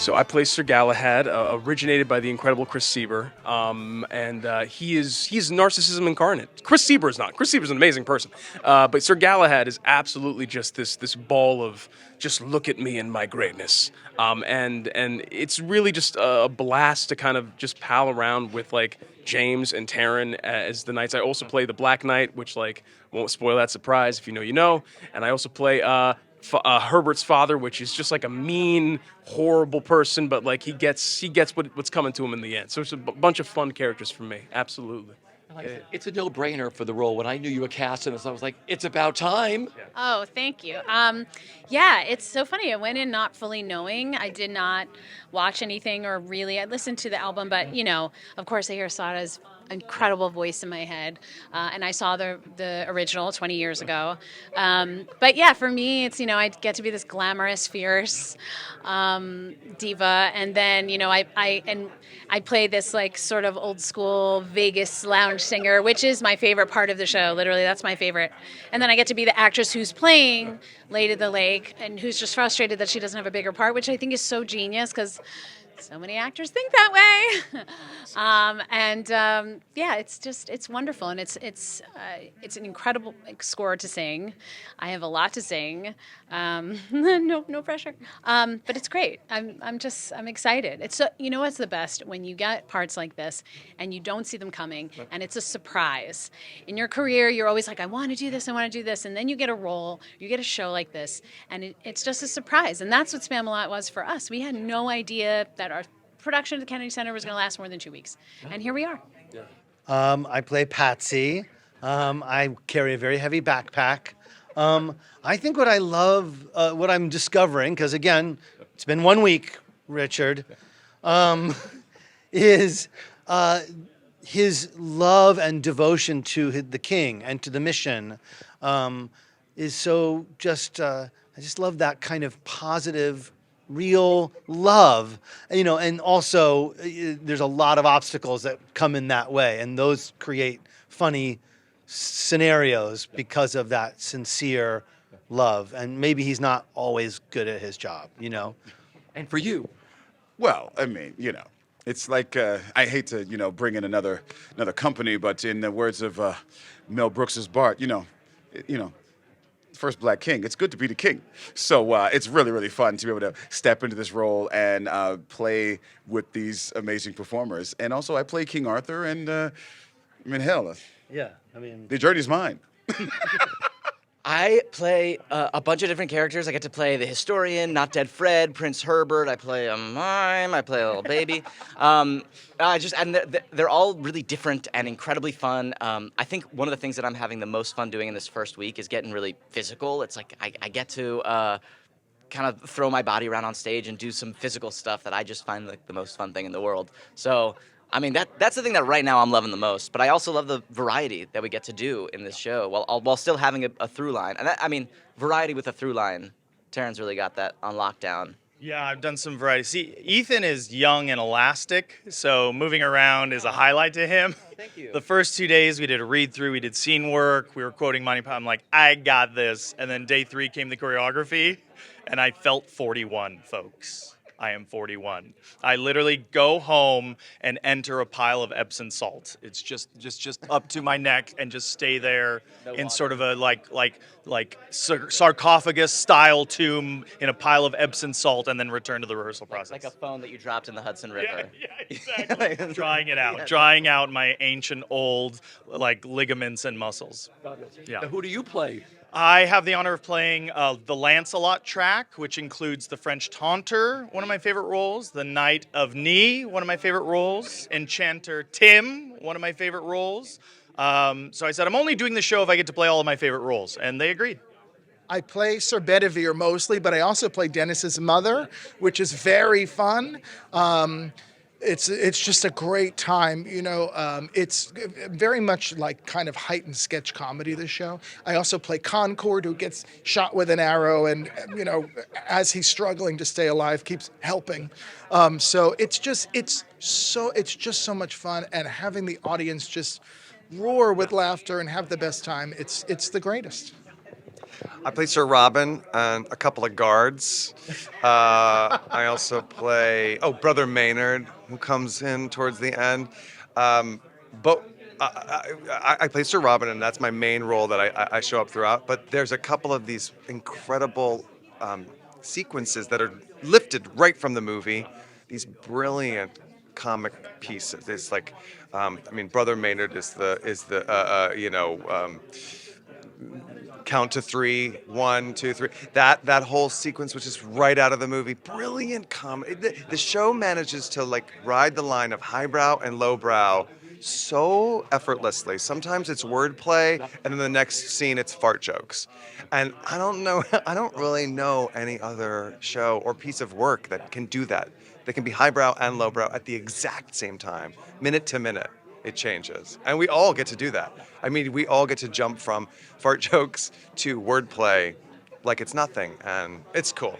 So I play Sir Galahad, originated by the incredible Chris Sieber, and he's narcissism incarnate. Chris Sieber is not. Chris Sieber is an amazing person, but Sir Galahad is absolutely just this ball of just look at me and my greatness. And it's really just a blast to kind of just pal around with like James and Taryn as the knights. I also play the Black Knight, which like won't spoil that surprise if you know you know. And I also play Herbert's father, which is just like a mean, horrible person, but like he gets what's coming to him in the end. So it's a bunch of fun characters for me. Absolutely. Like I said, it's a no-brainer for the role. When I knew you were casting this, I was like, it's about time. Oh, thank you. Yeah, it's so funny. I went in not fully knowing. I did not watch anything or really. I listened to the album, but of course, I hear Sada's incredible voice in my head, and I saw the original 20 years ago. But yeah, for me, it's I get to be this glamorous, fierce diva, and then I play this like sort of old school Vegas lounge singer, which is my favorite part of the show. Literally, that's my favorite. And then I get to be the actress who's playing Lady of the Lake and who's just frustrated that she doesn't have a bigger part, which I think is so genius because so many actors think that way. Yeah, it's wonderful, and it's an incredible score to sing. I have a lot to sing. No pressure. But it's great. I'm excited. It's what's the best when you get parts like this and you don't see them coming, and it's a surprise. In your career, you're always like, I want to do this, and then you get a role, you get a show like this, and it's just a surprise. And that's what Spamalot was for us. We had no idea that our production at the Kennedy Center was going to last more than 2 weeks, and here we are. I play Patsy. I carry a very heavy backpack. I think what I love, what I'm discovering, because again, it's been 1 week, Richard, is his love and devotion to the king and to the mission is so just, I just love that kind of positive, real love, and also there's a lot of obstacles that come in that way, and those create funny scenarios because of that sincere love. And maybe he's not always good at his job, And for you, Well, I mean, it's like I hate to, bring in another company, but in the words of Mel Brooks's Bart, first black king. It's good to be the king. So it's really, really fun to be able to step into this role and play with these amazing performers. And also, I play King Arthur, and hell, Yeah, I mean, the journey's mine. I play a bunch of different characters. I get to play the historian, Not Dead Fred, Prince Herbert. I play a mime. I play a little baby. They're all really different and incredibly fun. I think one of the things that I'm having the most fun doing in this first week is getting really physical. It's like I get to kind of throw my body around on stage and do some physical stuff that I just find like the most fun thing in the world. So I mean, that's the thing that right now I'm loving the most. But I also love the variety that we get to do in this show while still having a through line. And variety with a through line. Taryn's really got that on lockdown. Yeah, I've done some variety. See, Ethan is young and elastic, so moving around is a highlight to him. Thank you. The first 2 days we did a read-through, we did scene work, we were quoting Monty Python. I'm like, I got this. And then day 3 came the choreography, and I felt 41, folks. I am 41. I literally go home and enter a pile of Epsom salt. It's just up to my neck and just stay there in sort of a like sarcophagus style tomb in a pile of Epsom salt, and then return to the rehearsal process. Like a phone that you dropped in the Hudson River. Yeah, exactly. Drying out my ancient old ligaments and muscles. Yeah. now who do you play? I have the honor of playing the Lancelot track, which includes the French Taunter, one of my favorite roles, the Knight of Ni, one of my favorite roles, Enchanter Tim, one of my favorite roles. So I said, I'm only doing the show if I get to play all of my favorite roles, and they agreed. I play Sir Bedivere mostly, but I also play Dennis's mother, which is very fun. It's just a great time, it's very much like kind of heightened sketch comedy, this show. I also play Concord, who gets shot with an arrow and, as he's struggling to stay alive, keeps helping. So it's just so much fun, and having the audience just roar with laughter and have the best time, it's the greatest. I play Sir Robin and a couple of guards. I also play Brother Maynard, who comes in towards the end. But I play Sir Robin, and that's my main role that I show up throughout. But there's a couple of these incredible sequences that are lifted right from the movie. These brilliant comic pieces. It's like, Brother Maynard is count to three, 1, 2, 3. That whole sequence, which is right out of the movie, brilliant comedy. The show manages to like ride the line of highbrow and lowbrow so effortlessly. Sometimes it's wordplay, and then the next scene it's fart jokes. And I don't really know any other show or piece of work that can do that. That can be highbrow and lowbrow at the exact same time, minute to minute. It changes. And we all get to do that. We all get to jump from fart jokes to wordplay like it's nothing, and it's cool.